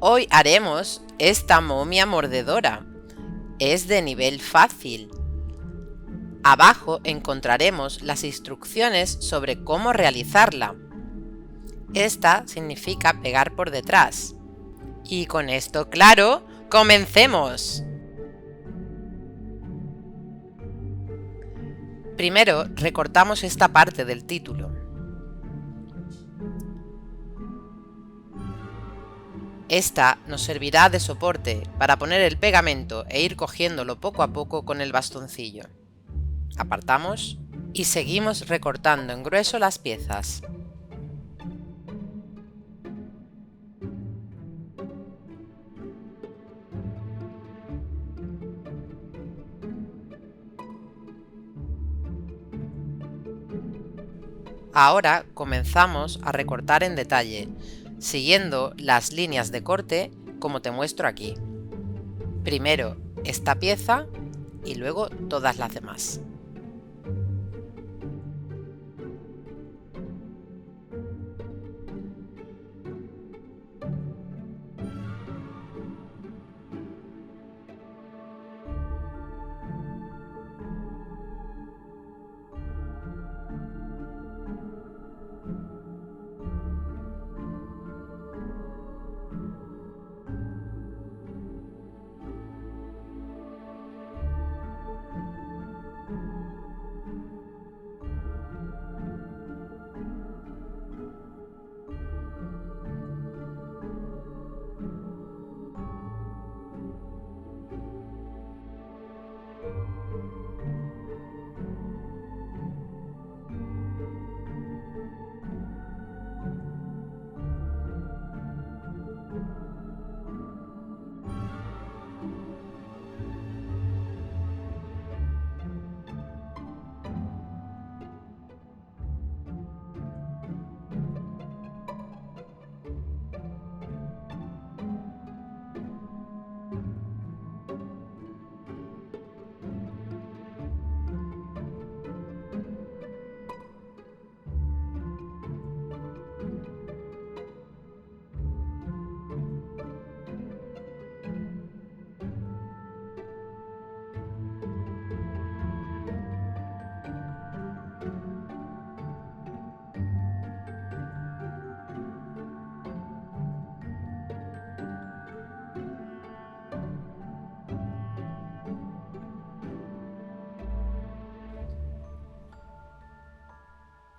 Hoy haremos esta momia mordedora. Es de nivel fácil. Abajo encontraremos las instrucciones sobre cómo realizarla. Esta significa pegar por detrás. Y con esto claro, ¡comencemos! Primero recortamos esta parte del título. Esta nos servirá de soporte para poner el pegamento e ir cogiéndolo poco a poco con el bastoncillo. Apartamos y seguimos recortando en grueso las piezas. Ahora comenzamos a recortar en detalle, siguiendo las líneas de corte como te muestro aquí. Primero esta pieza y luego todas las demás.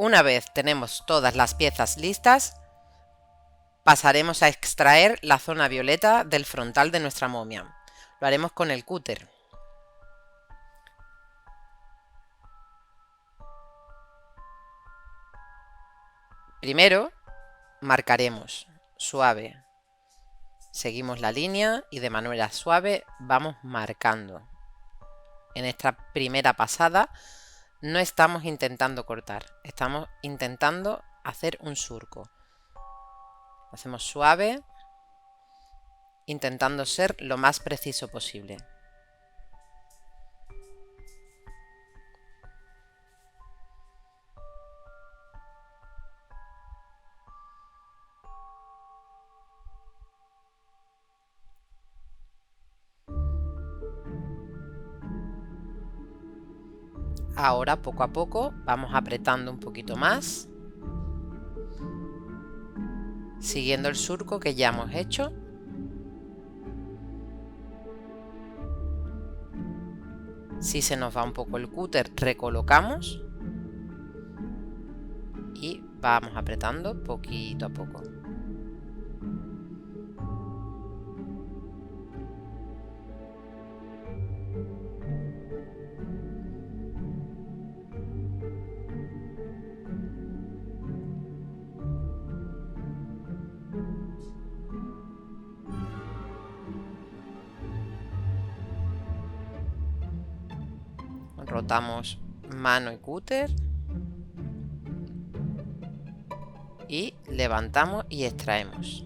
Una vez tenemos todas las piezas listas, pasaremos a extraer la zona violeta del frontal de nuestra momia. Lo haremos con el cúter. Primero marcaremos suave. Seguimos la línea y de manera suave vamos marcando. En esta primera pasada no estamos intentando cortar, estamos intentando hacer un surco. Hacemos suave, intentando ser lo más preciso posible. Ahora poco a poco vamos apretando un poquito más, siguiendo el surco que ya hemos hecho. Si se nos va un poco el cúter, recolocamos y vamos apretando poquito a poco. rotamos mano y cúter y levantamos y extraemos.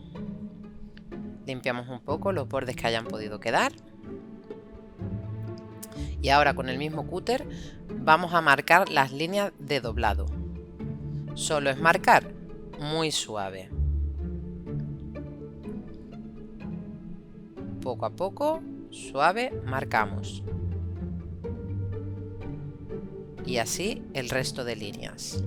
Limpiamos un poco los bordes que hayan podido quedar. Y ahora con el mismo cúter vamos a marcar las líneas de doblado. Solo es marcar muy suave. Poco a poco, suave, marcamos. Y así el resto de líneas.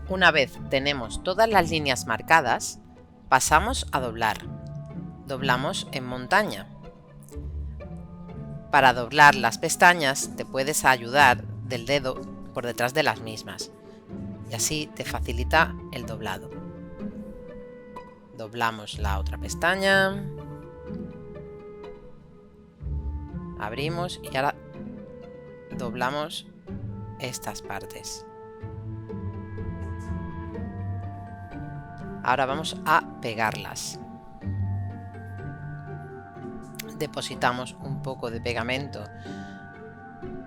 Una vez tenemos todas las líneas marcadas, pasamos a doblar. Doblamos en montaña. Para doblar las pestañas te puedes ayudar del dedo por detrás de las mismas y así te facilita el doblado. Doblamos la otra pestaña, abrimos y ahora doblamos estas partes. Ahora vamos a pegarlas. Depositamos un poco de pegamento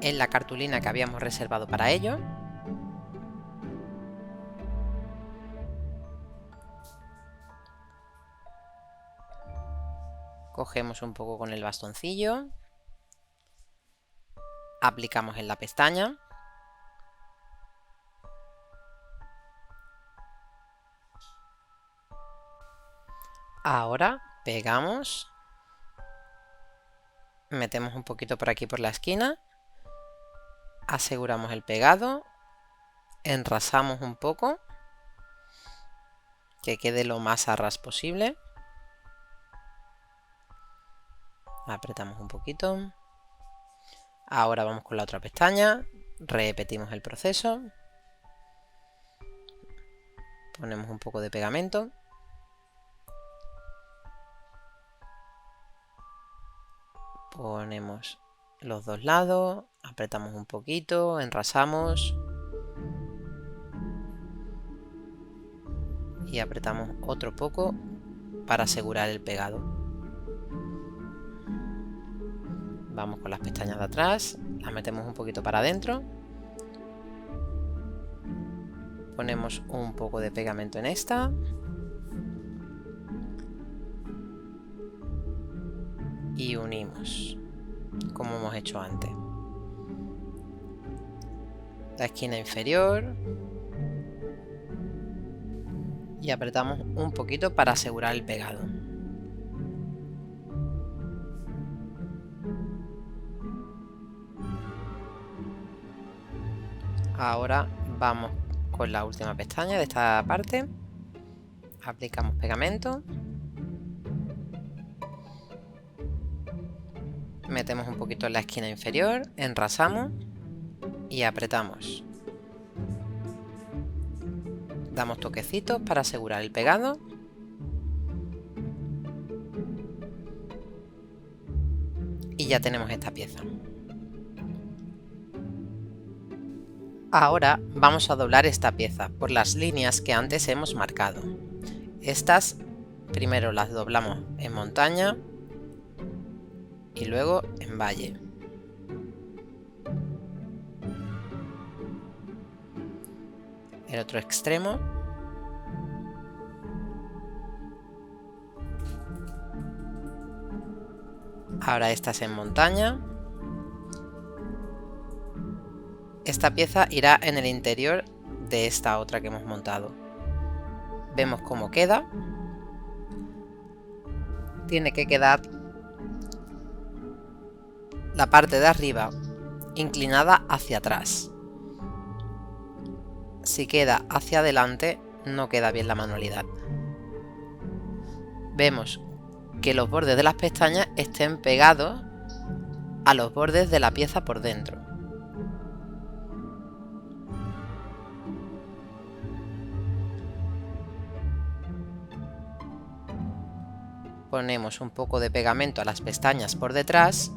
en la cartulina que habíamos reservado para ello. Cogemos un poco con el bastoncillo. Aplicamos en la pestaña. Ahora pegamos. Metemos un poquito por aquí por la esquina. Aseguramos el pegado. Enrasamos un poco. Que quede lo más a ras posible. Apretamos un poquito. Ahora vamos con la otra pestaña. Repetimos el proceso. Ponemos un poco de pegamento. Ponemos los dos lados, apretamos un poquito, enrasamos y apretamos otro poco para asegurar el pegado. Vamos con las pestañas de atrás, las metemos un poquito para adentro, ponemos un poco de pegamento en esta. Y unimos, como hemos hecho antes. La esquina inferior. Y apretamos un poquito para asegurar el pegado. Ahora vamos con la última pestaña de esta parte. Aplicamos pegamento. Metemos un poquito en la esquina inferior, enrasamos y apretamos. Damos toquecitos para asegurar el pegado. Y ya tenemos esta pieza. Ahora vamos a doblar esta pieza por las líneas que antes hemos marcado. Estas primero las doblamos en montaña y luego en valle. El otro extremo. Ahora estas en montaña. esta pieza irá en el interior de esta otra que hemos montado. Vemos cómo queda. Tiene que quedar la parte de arriba inclinada hacia atrás. Si queda hacia adelante, no queda bien la manualidad. Vemos que los bordes de las pestañas estén pegados a los bordes de la pieza por dentro. Ponemos un poco de pegamento a las pestañas por detrás.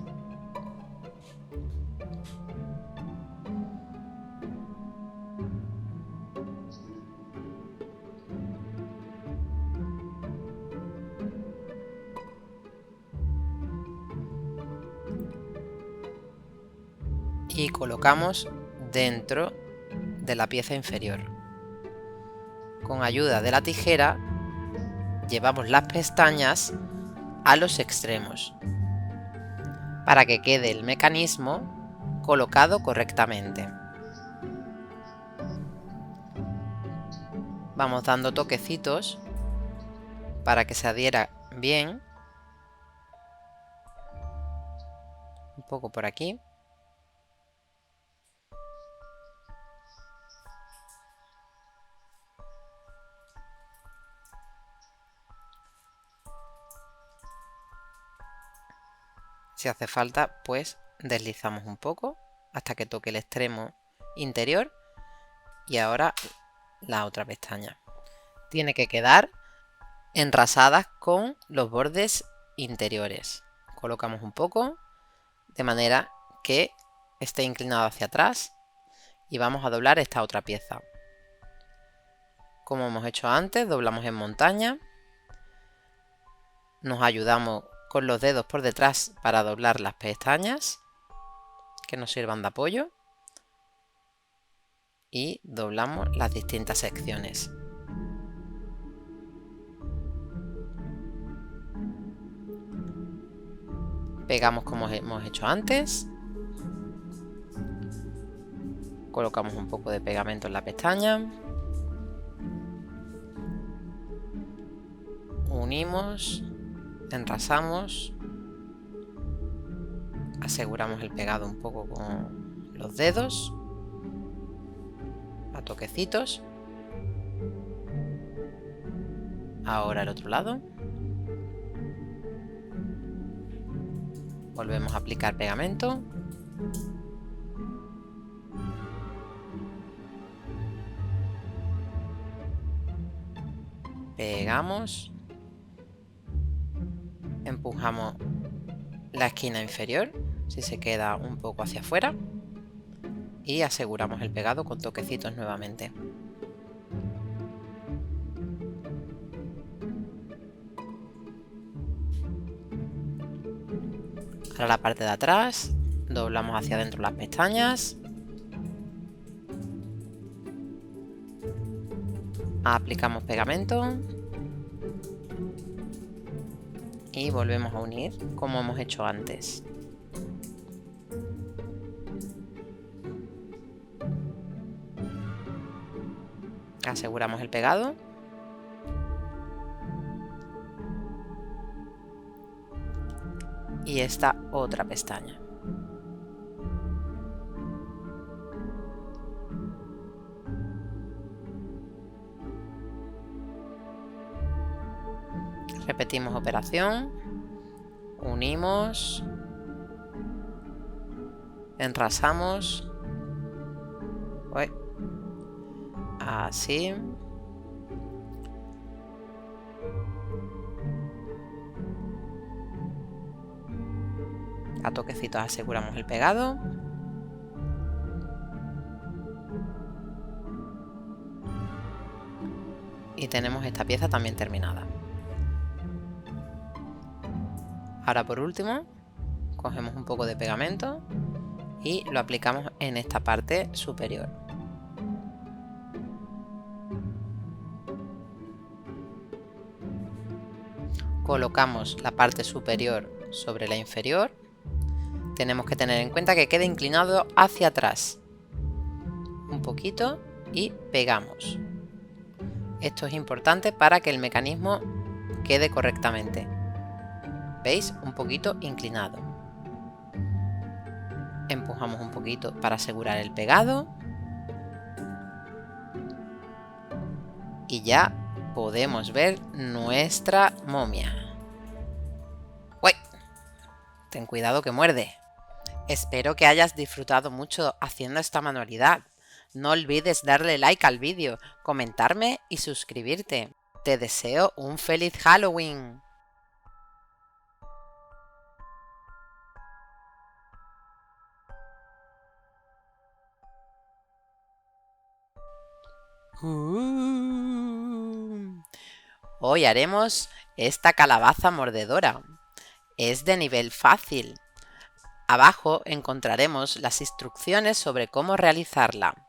Y colocamos dentro de la pieza inferior. Con ayuda de la tijera llevamos las pestañas a los extremos para que quede el mecanismo colocado correctamente. Vamos dando toquecitos para que se adhiera bien. Un poco por aquí. Si hace falta, pues deslizamos un poco hasta que toque el extremo interior. Y ahora la otra pestaña. Tiene que quedar enrasadas con los bordes interiores. Colocamos un poco de manera que esté inclinado hacia atrás y vamos a doblar esta otra pieza. Como hemos hecho antes, doblamos en montaña. Nos ayudamos con los dedos por detrás para doblar las pestañas que nos sirvan de apoyo y doblamos las distintas secciones. Pegamos como hemos hecho antes. Colocamos un poco de pegamento en la pestaña. Unimos. Enrasamos, aseguramos el pegado un poco con los dedos, a toquecitos. Ahora el otro lado. Volvemos a aplicar pegamento. Pegamos. Empujamos la esquina inferior, si se queda un poco hacia afuera, y aseguramos el pegado con toquecitos nuevamente. Ahora la parte de atrás, doblamos hacia adentro las pestañas, aplicamos pegamento y volvemos a unir como hemos hecho antes. Aseguramos el pegado. Y esta otra pestaña. Repetimos operación, unimos, enrasamos, así, a toquecitos aseguramos el pegado. Y tenemos esta pieza también terminada. Ahora por último, cogemos un poco de pegamento y lo aplicamos en esta parte superior. Colocamos la parte superior sobre la inferior. Tenemos que tener en cuenta que quede inclinado hacia atrás. un poquito y pegamos. Esto es importante para que el mecanismo quede correctamente. ¿Veis? Un poquito inclinado. Empujamos un poquito para asegurar el pegado. Y ya podemos ver nuestra momia. ¡Uy! Ten cuidado que muerde. Espero que hayas disfrutado mucho haciendo esta manualidad. No olvides darle like al vídeo, comentarme y suscribirte. Te deseo un feliz Halloween. Hoy haremos esta calabaza mordedora. Es de nivel fácil. Abajo encontraremos las instrucciones sobre cómo realizarla.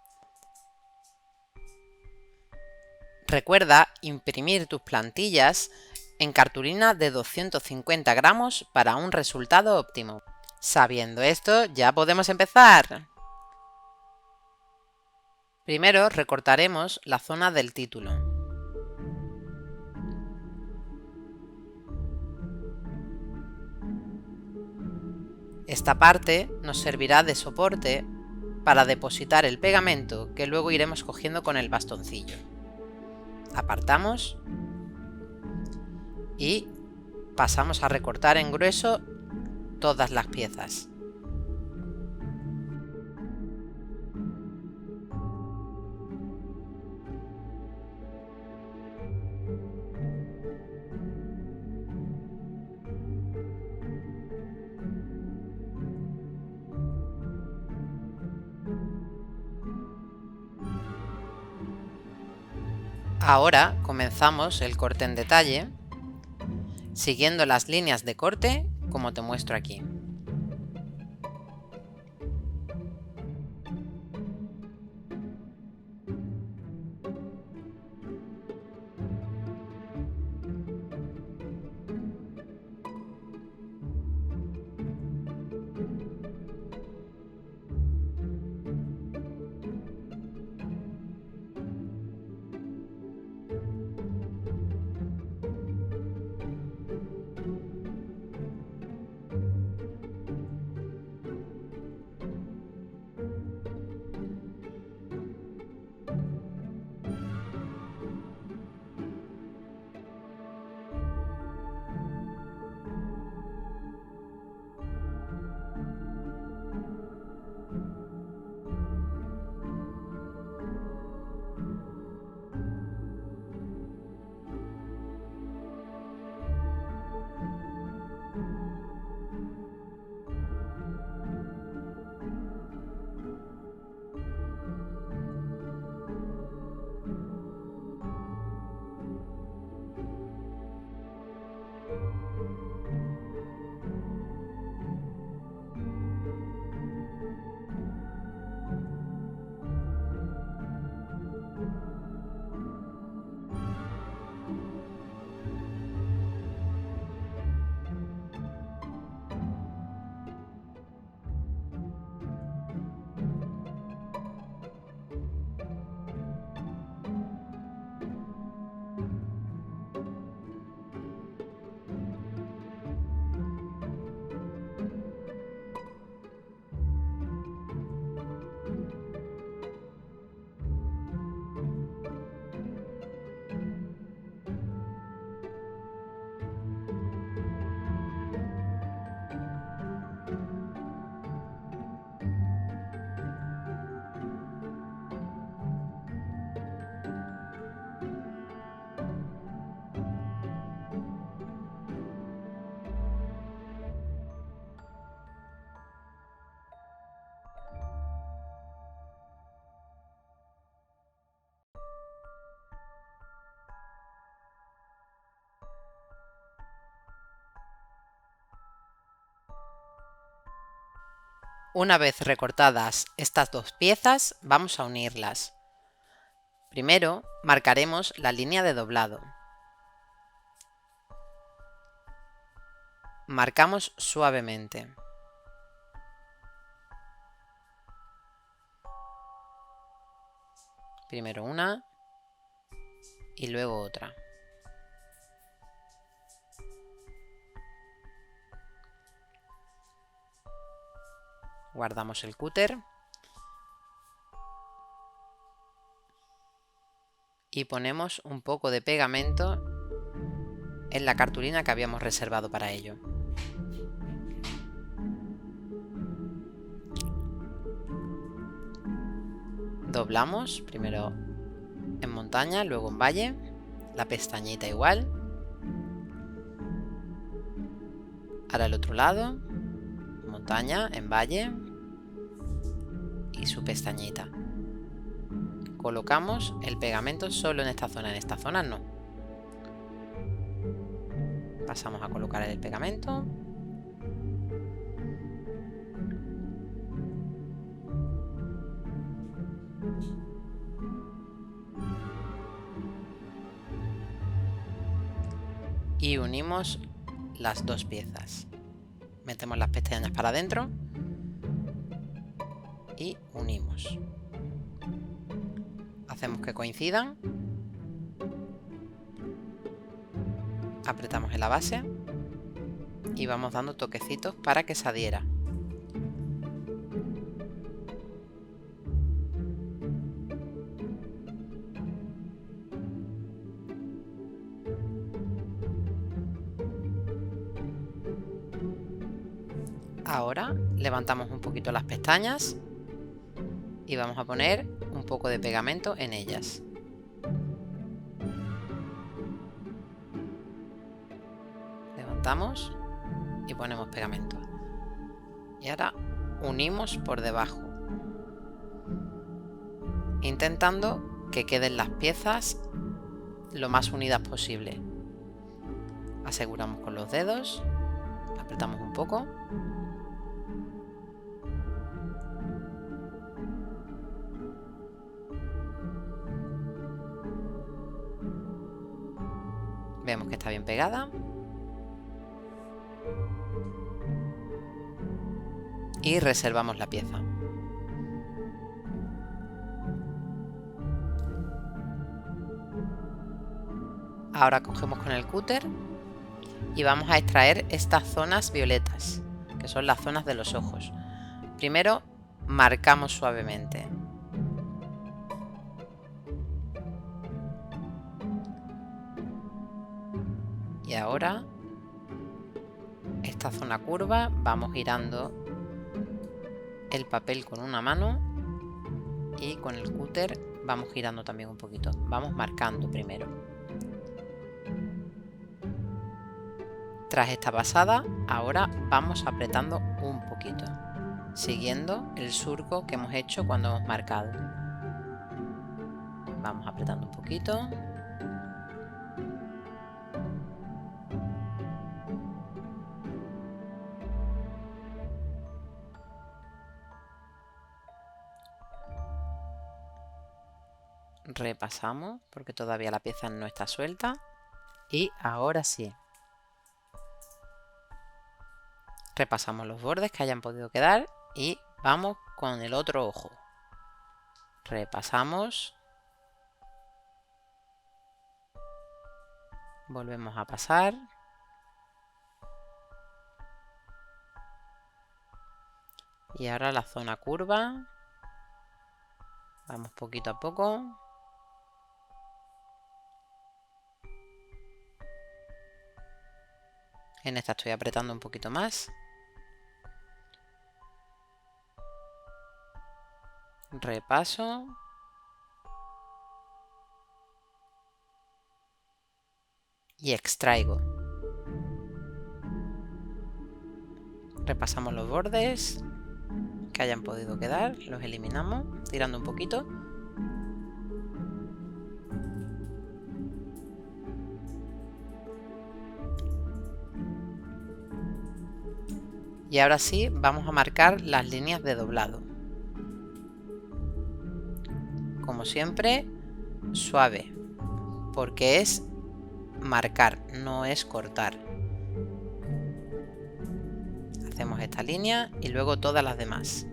Recuerda imprimir tus plantillas en cartulina de 250 gramos para un resultado óptimo. Sabiendo esto, ya podemos empezar. Primero recortaremos la zona del título. Esta parte nos servirá de soporte para depositar el pegamento que luego iremos cogiendo con el bastoncillo. Apartamos y pasamos a recortar en grueso todas las piezas. Ahora comenzamos el corte en detalle, siguiendo las líneas de corte como te muestro aquí. Una vez recortadas estas dos piezas, vamos a unirlas. Primero, marcaremos la línea de doblado. Marcamos suavemente. Primero una y luego otra. Guardamos el cúter y ponemos un poco de pegamento en la cartulina que habíamos reservado para ello. Doblamos, primero en montaña, luego en valle, la pestañita igual. Ahora el otro lado, montaña, en valle y su pestañita. Colocamos el pegamento solo en esta zona no. Pasamos a colocar el pegamento. Y unimos las dos piezas. Metemos las pestañas para adentro y unimos. Hacemos que coincidan. Apretamos en la base y vamos dando toquecitos para que se adhiera. Ahora levantamos un poquito las pestañas y vamos a poner un poco de pegamento en ellas. Levantamos y ponemos pegamento. Y ahora unimos por debajo, intentando que queden las piezas lo más unidas posible. Aseguramos con los dedos, apretamos un poco. Vemos que está bien pegada. Y reservamos la pieza. Ahora cogemos con el cúter y vamos a extraer estas zonas violetas, que son las zonas de los ojos. Primero marcamos suavemente. Y ahora esta zona curva vamos girando el papel con una mano y con el cúter vamos girando también un poquito. Vamos marcando primero. Tras esta pasada, ahora vamos apretando un poquito, siguiendo el surco que hemos hecho cuando hemos marcado. Vamos apretando un poquito. Repasamos porque todavía la pieza no está suelta y ahora sí. Repasamos los bordes que hayan podido quedar y vamos con el otro ojo. Repasamos. Volvemos a pasar. Y ahora la zona curva. Vamos poquito a poco. En esta estoy apretando un poquito más. Repaso. Y extraigo. Repasamos los bordes que hayan podido quedar. Los eliminamos tirando un poquito. Y ahora sí, vamos a marcar las líneas de doblado. Como siempre, suave, porque es marcar, no es cortar. Hacemos esta línea y luego todas las demás.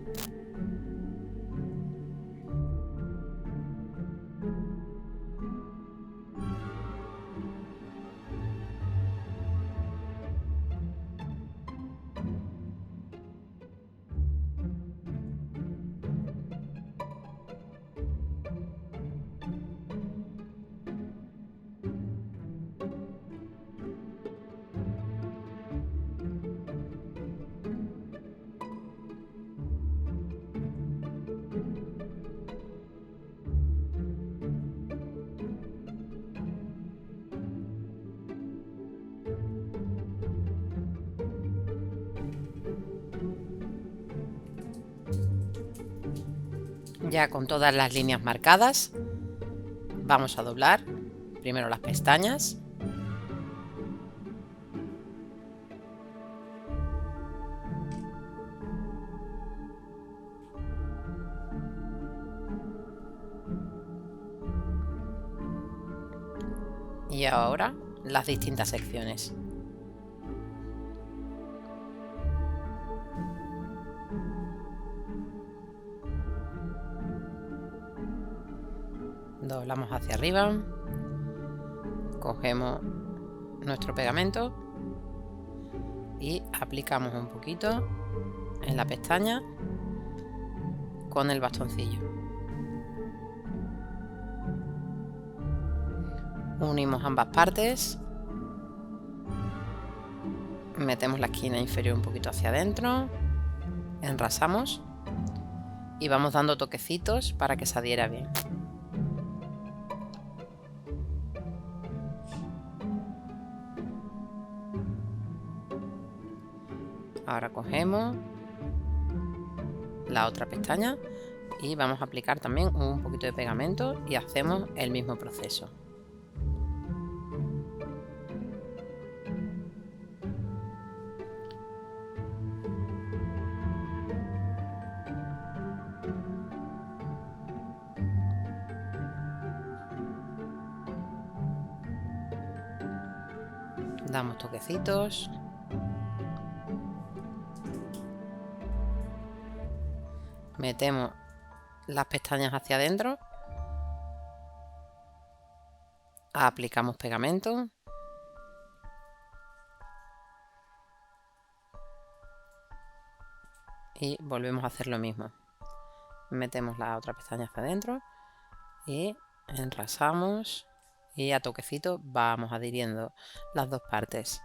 Ya con todas las líneas marcadas, vamos a doblar primero las pestañas. Y ahora las distintas secciones. Doblamos hacia arriba, cogemos nuestro pegamento y aplicamos un poquito en la pestaña con el bastoncillo. Unimos ambas partes, metemos la esquina inferior un poquito hacia adentro, enrasamos y vamos dando toquecitos para que se adhiera bien. Ahora cogemos la otra pestaña y vamos a aplicar también un poquito de pegamento y hacemos el mismo proceso. Damos toquecitos. Metemos las pestañas hacia adentro. Aplicamos pegamento. Y volvemos a hacer lo mismo. Metemos la otra pestaña hacia adentro y enrasamos. Y a toquecitos vamos adhiriendo las dos partes.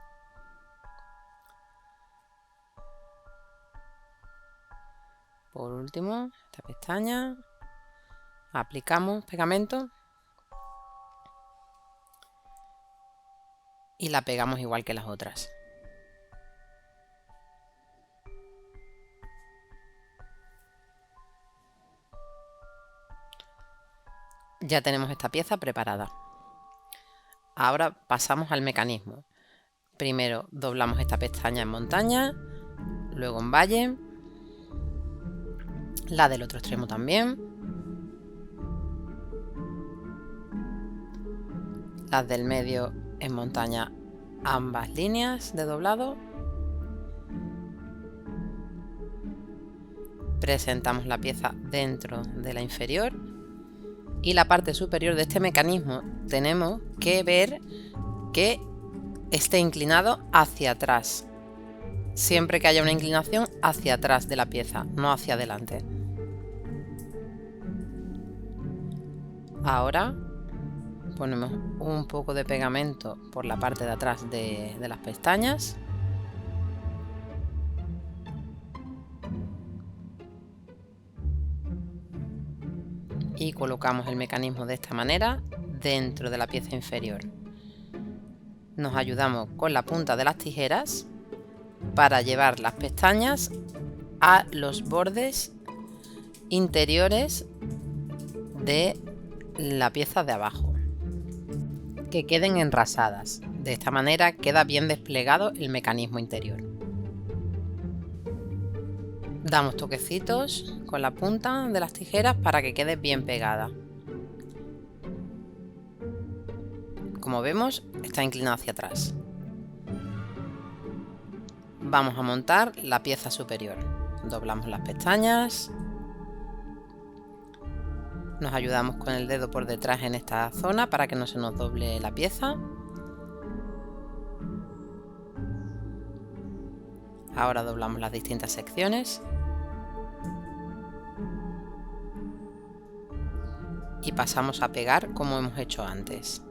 Por último, esta pestaña, aplicamos pegamento y la pegamos igual que las otras. Ya tenemos esta pieza preparada. Ahora pasamos al mecanismo. Primero doblamos esta pestaña en montaña, luego en valle, la del otro extremo también, las del medio en montaña, ambas líneas de doblado. Presentamos la pieza dentro de la inferior y la parte superior de este mecanismo tenemos que ver que esté inclinado hacia atrás. Siempre que haya una inclinación hacia atrás de la pieza, no hacia adelante. Ahora ponemos un poco de pegamento por la parte de atrás de las pestañas. Y colocamos el mecanismo de esta manera dentro de la pieza inferior. Nos ayudamos con la punta de las tijeras para llevar las pestañas a los bordes interiores de la pieza de abajo, que queden enrasadas. De esta manera queda bien desplegado el mecanismo interior. Damos toquecitos con la punta de las tijeras para que quede bien pegada. Como vemos, está inclinado hacia atrás. Vamos a montar la pieza superior. Doblamos las pestañas. Nos ayudamos con el dedo por detrás en esta zona para que no se nos doble la pieza. Ahora doblamos las distintas secciones. Y pasamos a pegar como hemos hecho antes.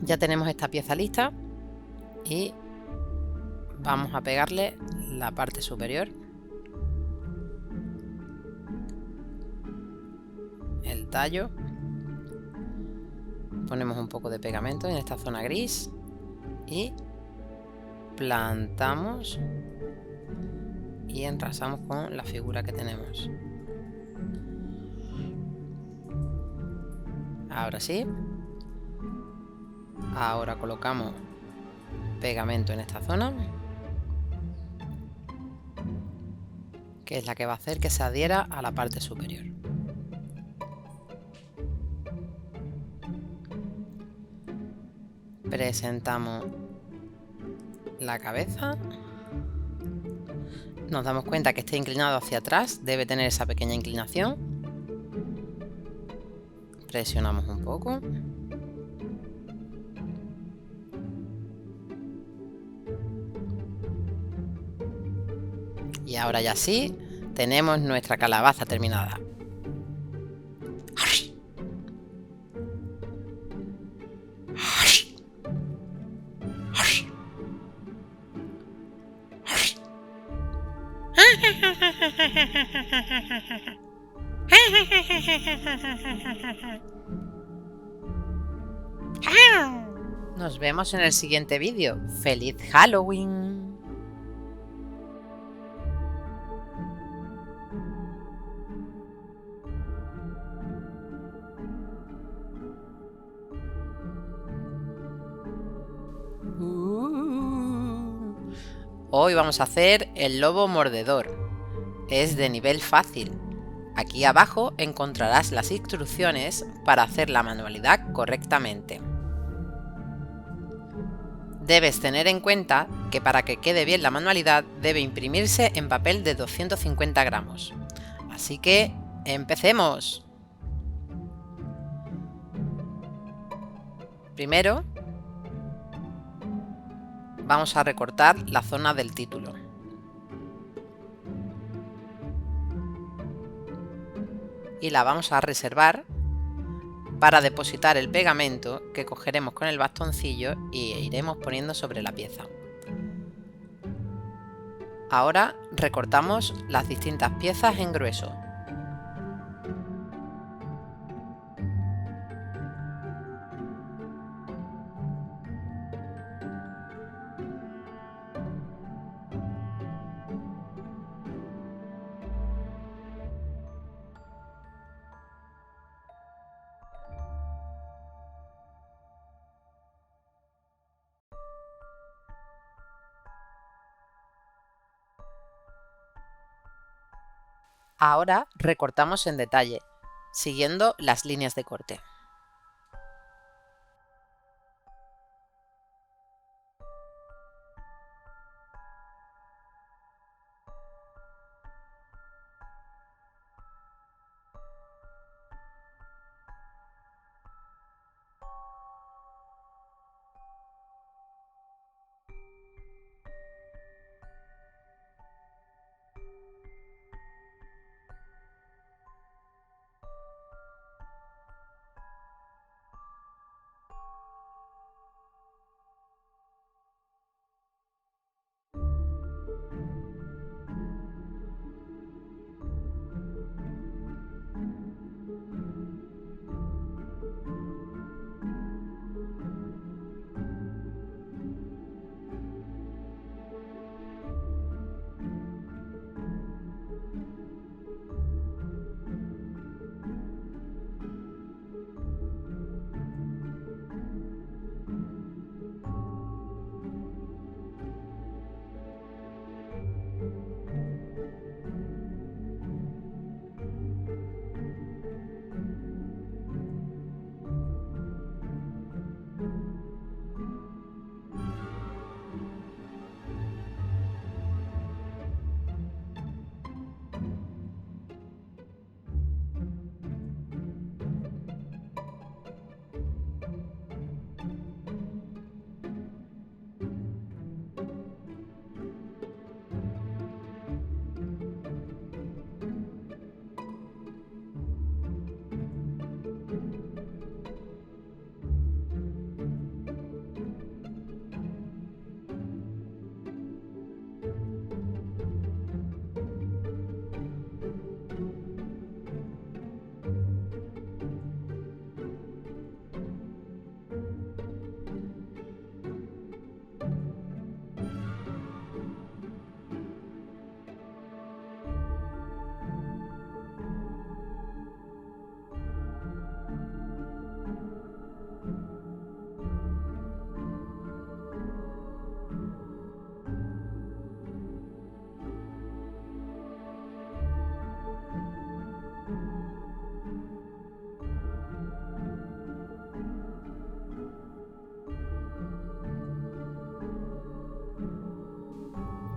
Ya tenemos esta pieza lista y vamos a pegarle la parte superior, el tallo. Ponemos un poco de pegamento en esta zona gris y plantamos y enrasamos con la figura que tenemos. Ahora sí. Ahora colocamos pegamento en esta zona, que es la que va a hacer que se adhiera a la parte superior. Presentamos la cabeza. Nos damos cuenta que esté inclinado hacia atrás, debe tener esa pequeña inclinación. Presionamos un poco. Y ahora ya sí, tenemos nuestra calabaza terminada. Nos vemos en el siguiente vídeo. ¡Feliz Halloween! Hoy vamos a hacer el lobo mordedor. Es de nivel fácil. Aquí abajo encontrarás las instrucciones para hacer la manualidad correctamente. Debes tener en cuenta que para que quede bien la manualidad debe imprimirse en papel de 250 gramos. Así que ¡empecemos! Primero vamos a recortar la zona del título. Y la vamos a reservar para depositar el pegamento que cogeremos con el bastoncillo y iremos poniendo sobre la pieza. Ahora recortamos las distintas piezas en grueso. Ahora recortamos en detalle, siguiendo las líneas de corte.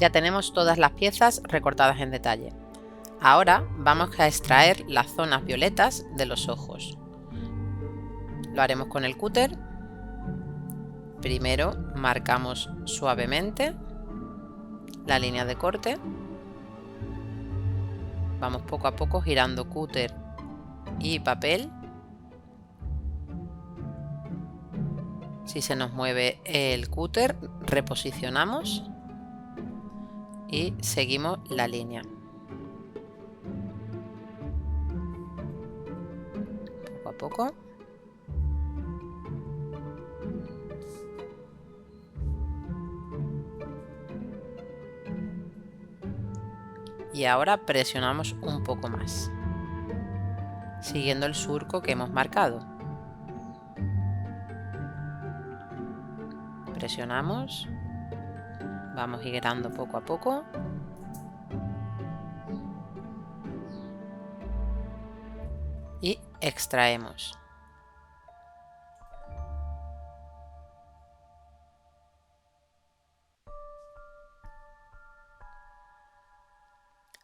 Ya tenemos todas las piezas recortadas en detalle. Ahora vamos a extraer las zonas violetas de los ojos. Lo haremos con el cúter. Primero marcamos suavemente la línea de corte. Vamos poco a poco girando cúter y papel. Si se nos mueve el cúter, reposicionamos y seguimos la línea. Poco a poco. Y ahora presionamos un poco más, siguiendo el surco que hemos marcado. Presionamos, vamos girando poco a poco. Y extraemos.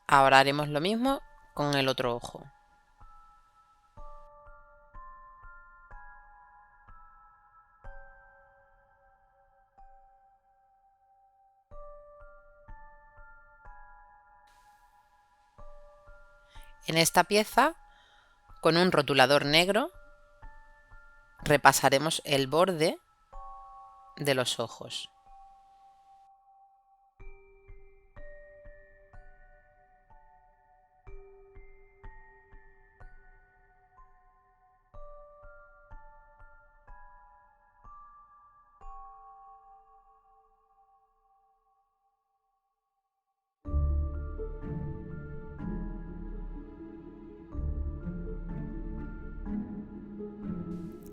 Ahora haremos lo mismo con el otro ojo. En esta pieza, con un rotulador negro, repasaremos el borde de los ojos.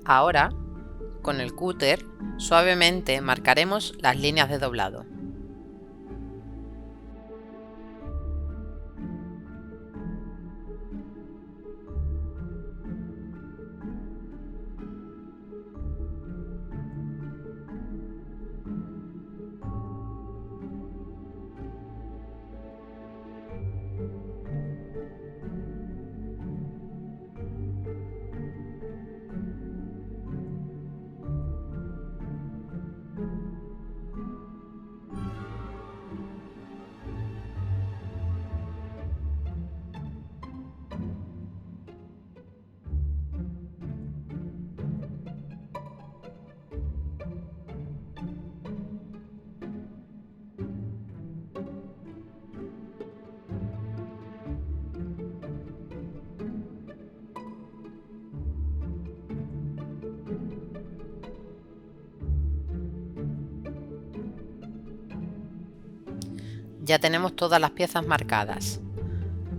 Ahora, con el cúter, suavemente marcaremos las líneas de doblado. Ya tenemos todas las piezas marcadas.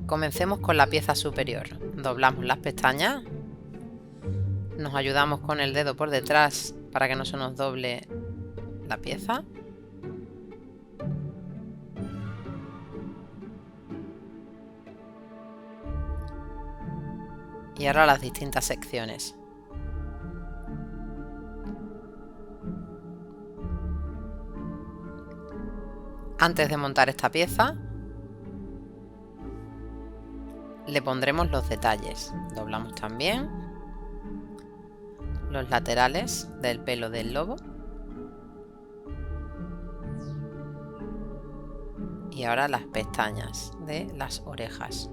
Comencemos con la pieza superior. Doblamos las pestañas. Nos ayudamos con el dedo por detrás para que no se nos doble la pieza. Y ahora las distintas secciones. Antes de montar esta pieza, le pondremos los detalles. Doblamos también los laterales del pelo del lobo. Y ahora las pestañas de las orejas.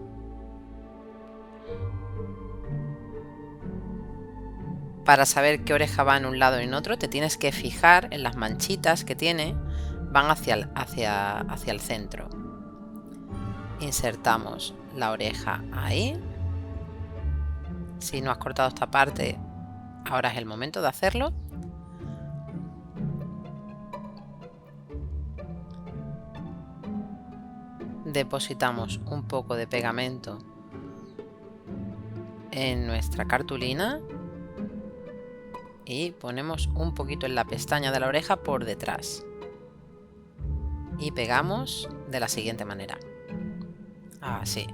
Para saber qué oreja va en un lado y en otro, te tienes que fijar en las manchitas que tiene, van hacia el centro. Insertamos la oreja ahí. Si no has cortado esta parte, ahora es el momento de hacerlo. Depositamos un poco de pegamento en nuestra cartulina y ponemos un poquito en la pestaña de la oreja por detrás y pegamos de la siguiente manera, así.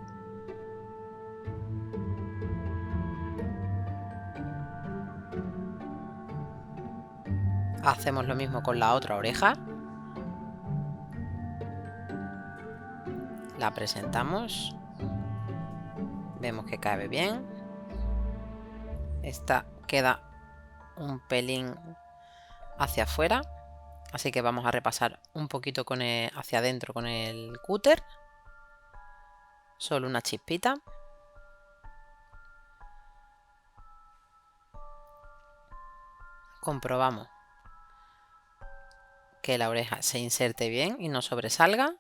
Hacemos lo mismo con la otra oreja. la presentamos. Vemos que cabe bien. Esta queda un pelín hacia afuera, así que vamos a repasar un poquito hacia adentro con el cúter. Solo una chispita. Comprobamos que la oreja se inserte bien y no sobresalga.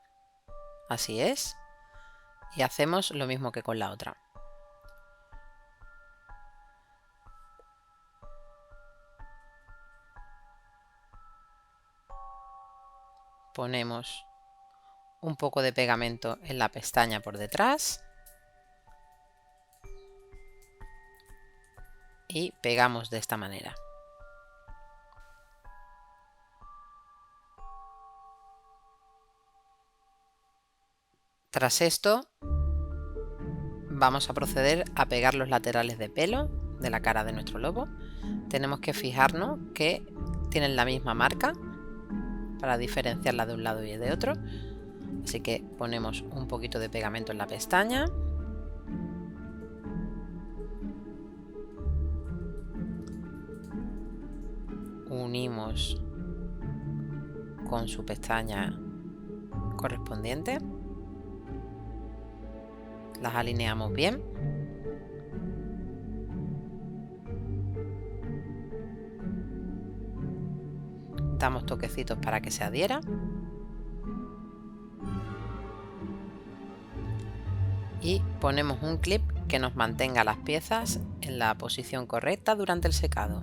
Así es. Y hacemos lo mismo que con la otra. Ponemos un poco de pegamento en la pestaña por detrás. Y pegamos de esta manera. Tras esto, vamos a proceder a pegar los laterales de pelo de la cara de nuestro lobo. Tenemos que fijarnos que tienen la misma marca para diferenciarla de un lado y de otro. Así que ponemos un poquito de pegamento en la pestaña. Unimos con su pestaña correspondiente. Las alineamos bien. Damos toquecitos para que se adhiera. Y ponemos un clip que nos mantenga las piezas en la posición correcta durante el secado.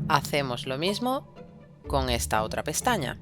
Hacemos lo mismo con esta otra pestaña.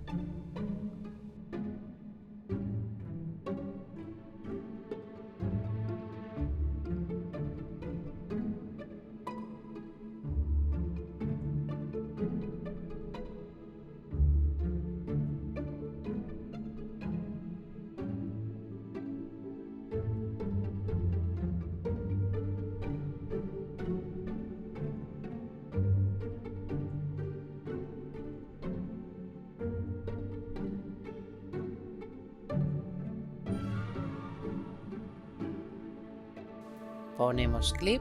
Ponemos clip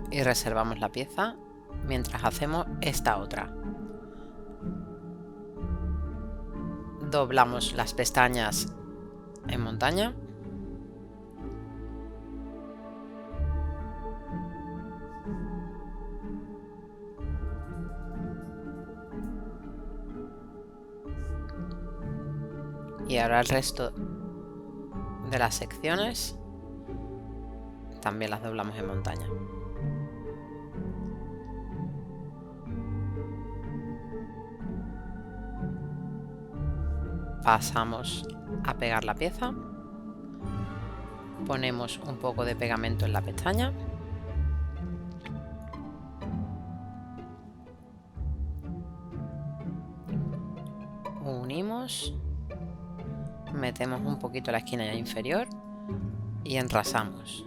y reservamos la pieza mientras hacemos esta otra. Doblamos las pestañas en montaña. Y ahora el resto de las secciones también las doblamos en montaña. Pasamos a pegar la pieza. Ponemos un poco de pegamento en la pestaña. Unimos. Metemos un poquito la esquina inferior y enrasamos.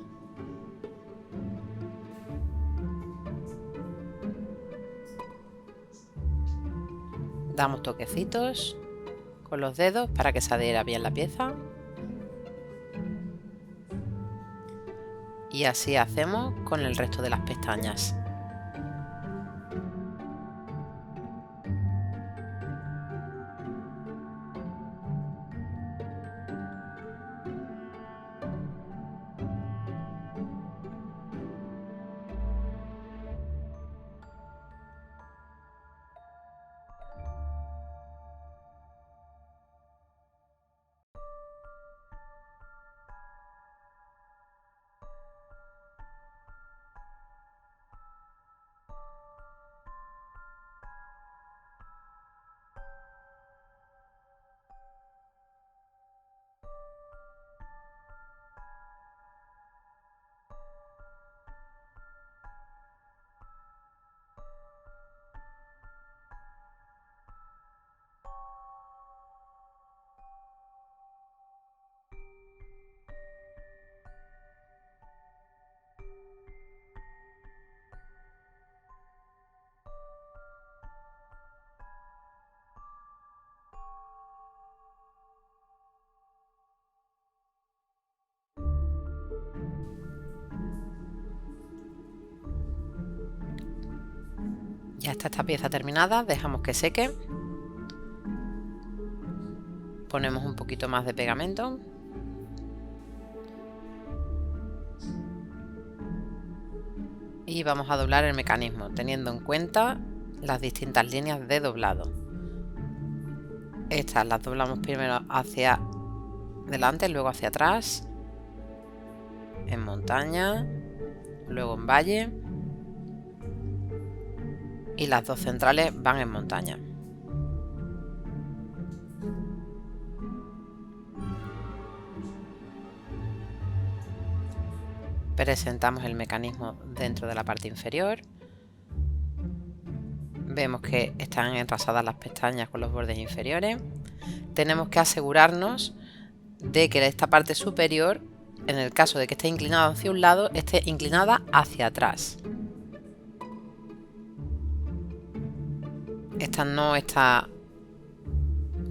Damos toquecitos con los dedos para que se adhiera bien la pieza. Y así hacemos con el resto de las pestañas. Ya está esta pieza terminada, dejamos que seque. Ponemos un poquito más de pegamento. Y vamos a doblar el mecanismo, teniendo en cuenta las distintas líneas de doblado. Estas las doblamos primero hacia delante, luego hacia atrás, en montaña, luego en valle, y las dos centrales van en montaña. Presentamos el mecanismo dentro de la parte inferior. Vemos que están enrasadas las pestañas con los bordes inferiores. Tenemos que asegurarnos de que esta parte superior, en el caso de que esté inclinada hacia un lado, esté inclinada hacia atrás. Esta no está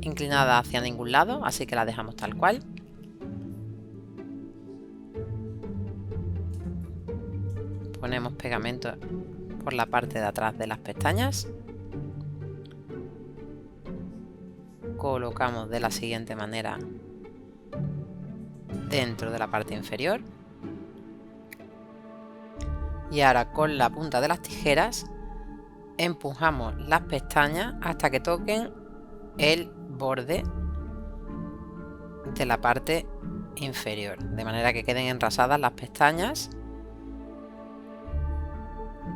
inclinada hacia ningún lado, así que la dejamos tal cual. Ponemos pegamento por la parte de atrás de las pestañas. Colocamos de la siguiente manera dentro de la parte inferior. Y ahora con la punta de las tijeras empujamos las pestañas hasta que toquen el borde de la parte inferior, de manera que queden enrasadas las pestañas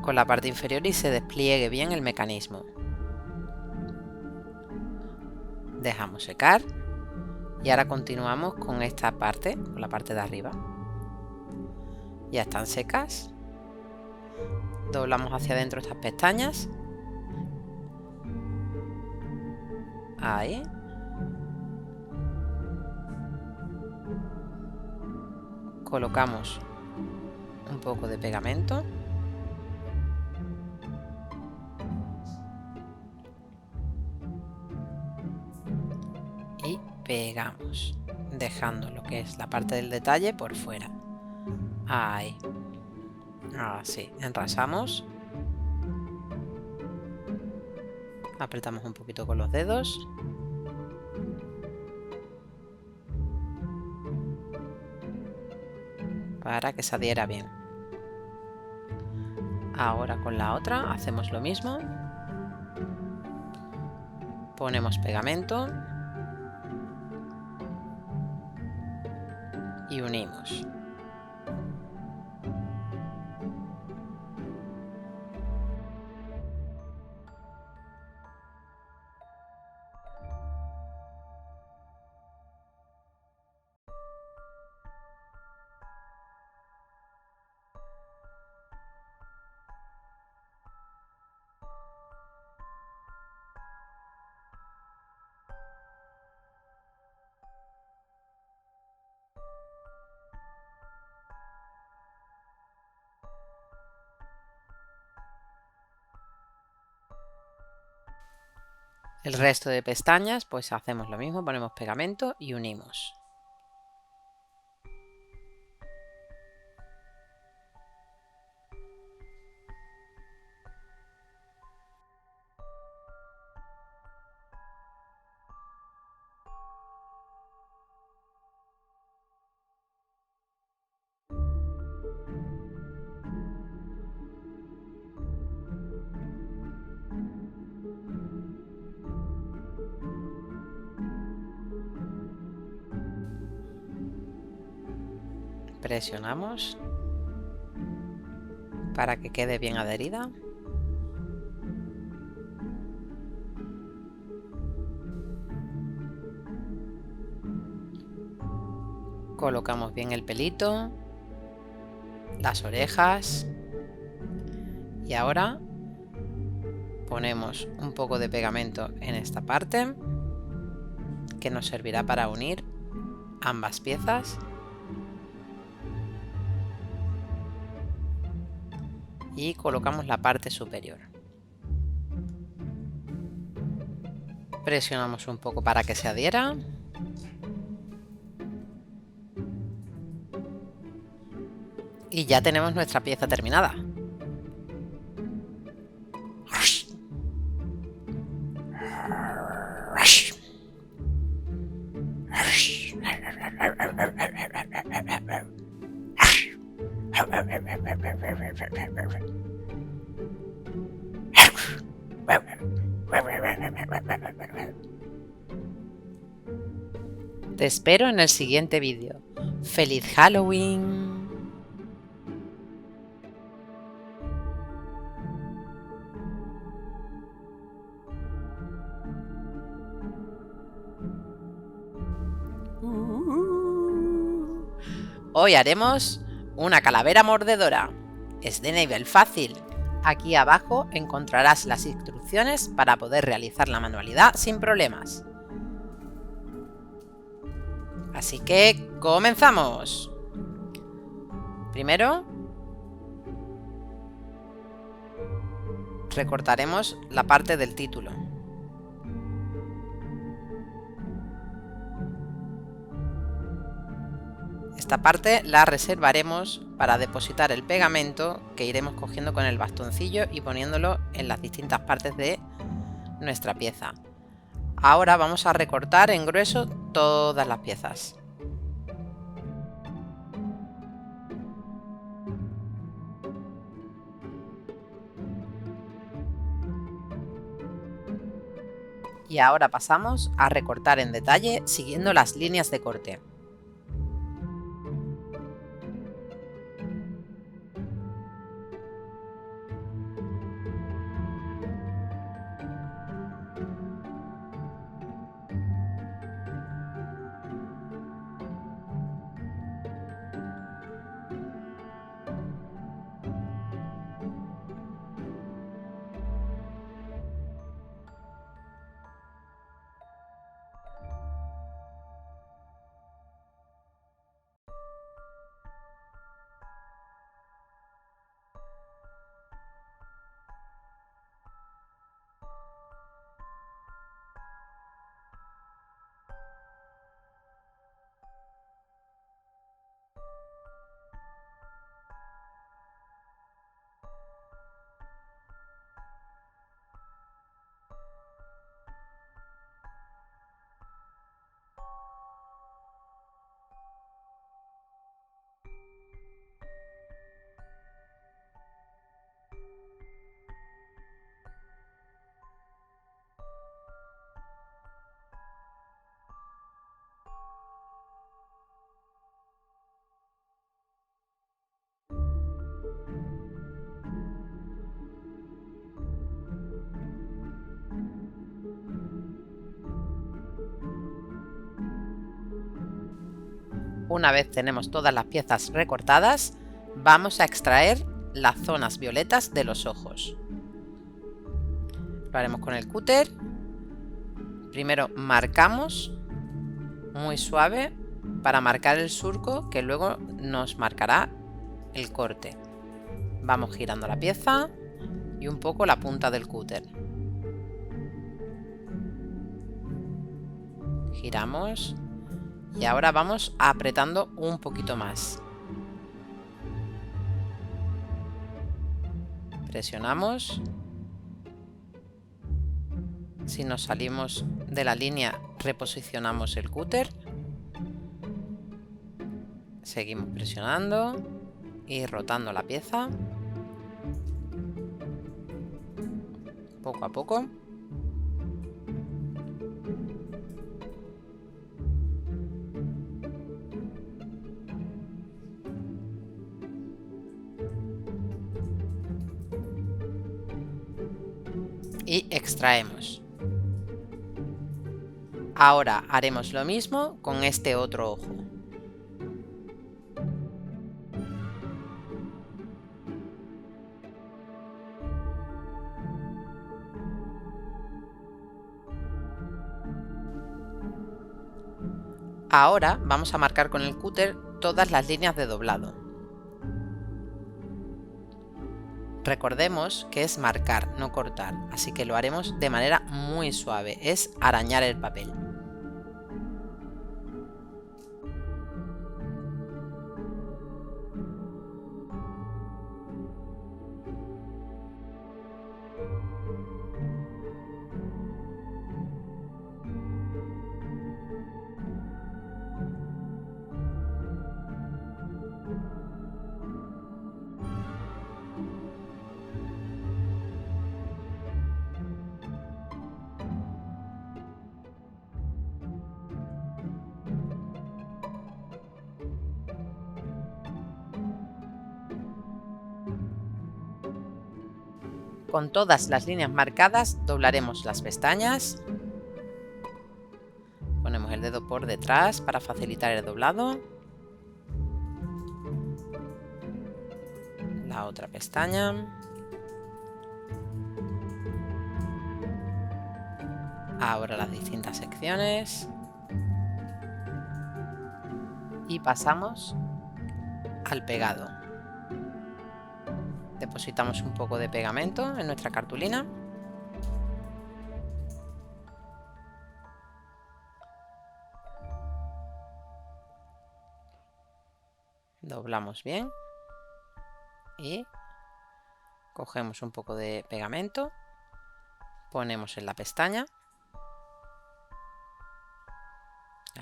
con la parte inferior y se despliegue bien el mecanismo. Dejamos secar y ahora continuamos con esta parte, con la parte de arriba. Ya están secas. Doblamos hacia adentro estas pestañas. Ahí. Colocamos un poco de pegamento. Y pegamos, dejando lo que es la parte del detalle por fuera. Ahí. Así, enrasamos. Apretamos un poquito con los dedos. Para que se adhiera bien. Ahora con la otra hacemos lo mismo. Ponemos pegamento. Y unimos. El resto de pestañas pues hacemos lo mismo, ponemos pegamento y unimos. Presionamos para que quede bien adherida. Colocamos bien el pelito, las orejas y ahora ponemos un poco de pegamento en esta parte que nos servirá para unir ambas piezas. Y colocamos la parte superior. Presionamos un poco para que se adhiera. Y ya tenemos nuestra pieza terminada. Te espero en el siguiente vídeo. ¡Feliz Halloween! Hoy haremos una calavera mordedora. Es de nivel fácil. Aquí abajo encontrarás las instrucciones para poder realizar la manualidad sin problemas. Así que comenzamos. Primero recortaremos la parte del título. Esta parte la reservaremos para depositar el pegamento que iremos cogiendo con el bastoncillo y poniéndolo en las distintas partes de nuestra pieza. Ahora vamos a recortar en grueso todas las piezas. Y ahora pasamos a recortar en detalle siguiendo las líneas de corte. Una vez tenemos todas las piezas recortadas, vamos a extraer las zonas violetas de los ojos. Lo haremos con el cúter. Primero marcamos muy suave para marcar el surco que luego nos marcará el corte. Vamos girando la pieza y un poco la punta del cúter. Giramos y ahora vamos apretando un poquito más. Presionamos. Si nos salimos de la línea, reposicionamos el cúter. Seguimos presionando y rotando la pieza. Poco a poco. Y extraemos. Ahora haremos lo mismo con este otro ojo. Ahora vamos a marcar con el cúter todas las líneas de doblado. Recordemos que es marcar, no cortar, así que lo haremos de manera muy suave, es arañar el papel. Con todas las líneas marcadas doblaremos las pestañas. Ponemos el dedo por detrás para facilitar el doblado. La otra pestaña. Ahora las distintas secciones. Y pasamos al pegado. Depositamos un poco de pegamento en nuestra cartulina. Doblamos bien. Y cogemos un poco de pegamento. Ponemos en la pestaña.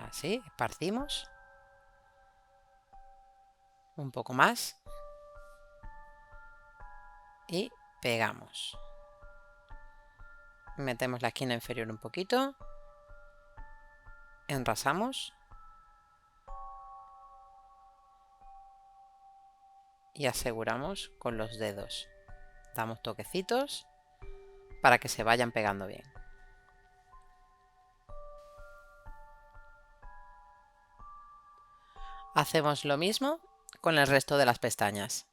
Así, esparcimos. Un poco más. Y pegamos. Metemos la esquina inferior un poquito. Enrasamos. Y aseguramos con los dedos. Damos toquecitos para que se vayan pegando bien. Hacemos lo mismo con el resto de las pestañas.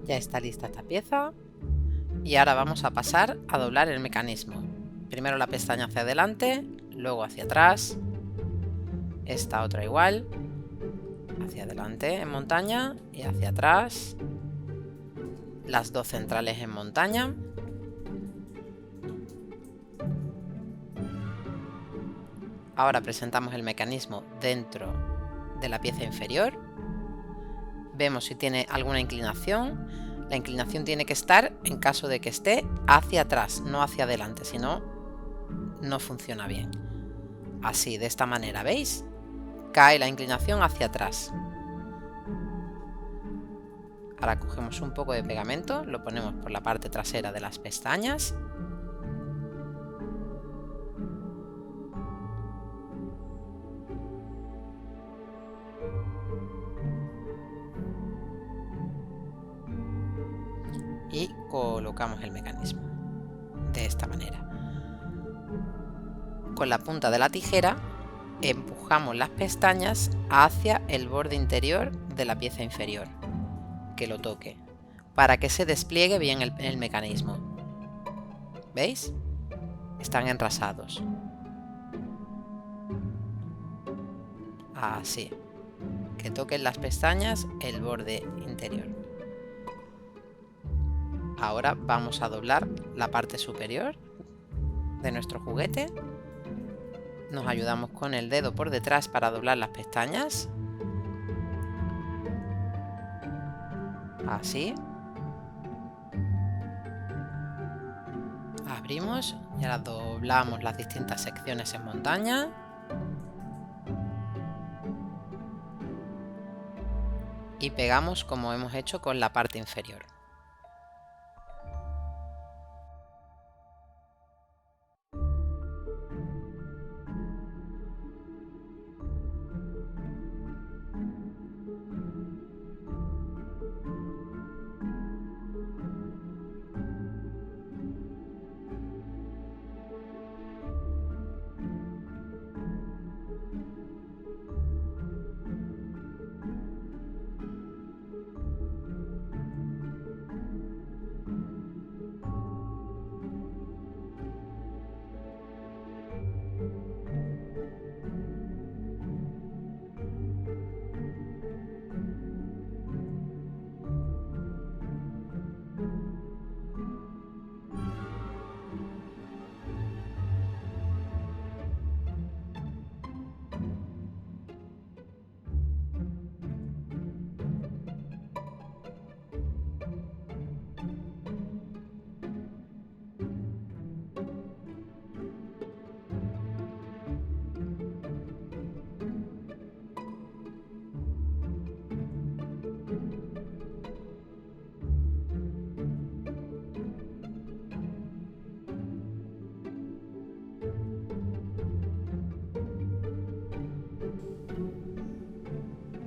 Ya está lista esta pieza. Y ahora vamos a pasar a doblar el mecanismo. Primero la pestaña hacia adelante, luego hacia atrás. Esta otra igual. Hacia adelante en montaña y hacia atrás. Las dos centrales en montaña. Ahora presentamos el mecanismo dentro de la pieza inferior. Vemos si tiene alguna inclinación. La inclinación tiene que estar, en caso de que esté, hacia atrás, no hacia adelante, si no, no funciona bien. Así, de esta manera, ¿veis? Cae la inclinación hacia atrás. Ahora cogemos un poco de pegamento, lo ponemos por la parte trasera de las pestañas. Y colocamos el mecanismo de esta manera. Con la punta de la tijera empujamos las pestañas hacia el borde interior de la pieza inferior, que lo toque, para que se despliegue bien el mecanismo. ¿Veis? Están enrasados. Así. Que toquen las pestañas el borde interior. Ahora vamos a doblar la parte superior de nuestro juguete. Nos ayudamos con el dedo por detrás para doblar las pestañas. Así. Abrimos y ahora doblamos las distintas secciones en montaña. Y pegamos como hemos hecho con la parte inferior.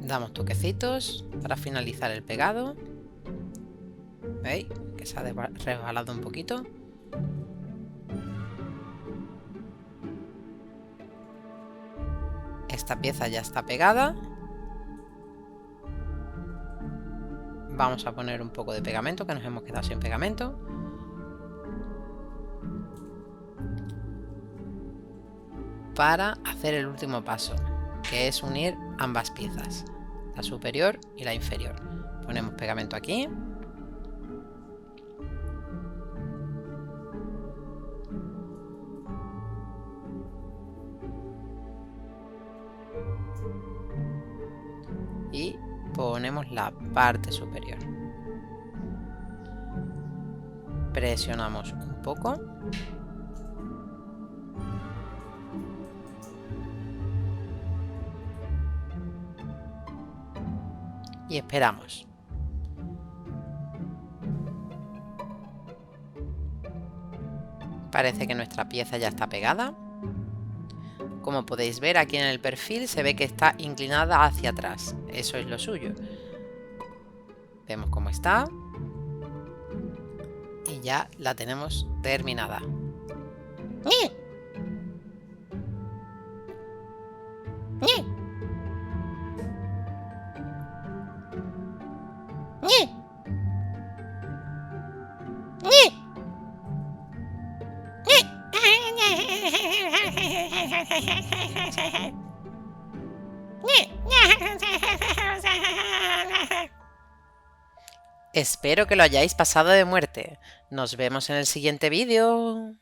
Damos toquecitos para finalizar el pegado. ¿Veis? Que se ha resbalado un poquito. Esta pieza ya está pegada. Vamos a poner un poco de pegamento, que nos hemos quedado sin pegamento. Para hacer el último paso, que es unir ambas piezas, la superior y la inferior. Ponemos pegamento aquí. Y ponemos la parte superior. Presionamos un poco. Y esperamos. Parece que nuestra pieza ya está pegada. Como podéis ver aquí en el perfil se ve que está inclinada hacia atrás. Eso es lo suyo. Vemos cómo está. Y ya la tenemos terminada. Espero que lo hayáis pasado de muerte. Nos vemos en el siguiente vídeo.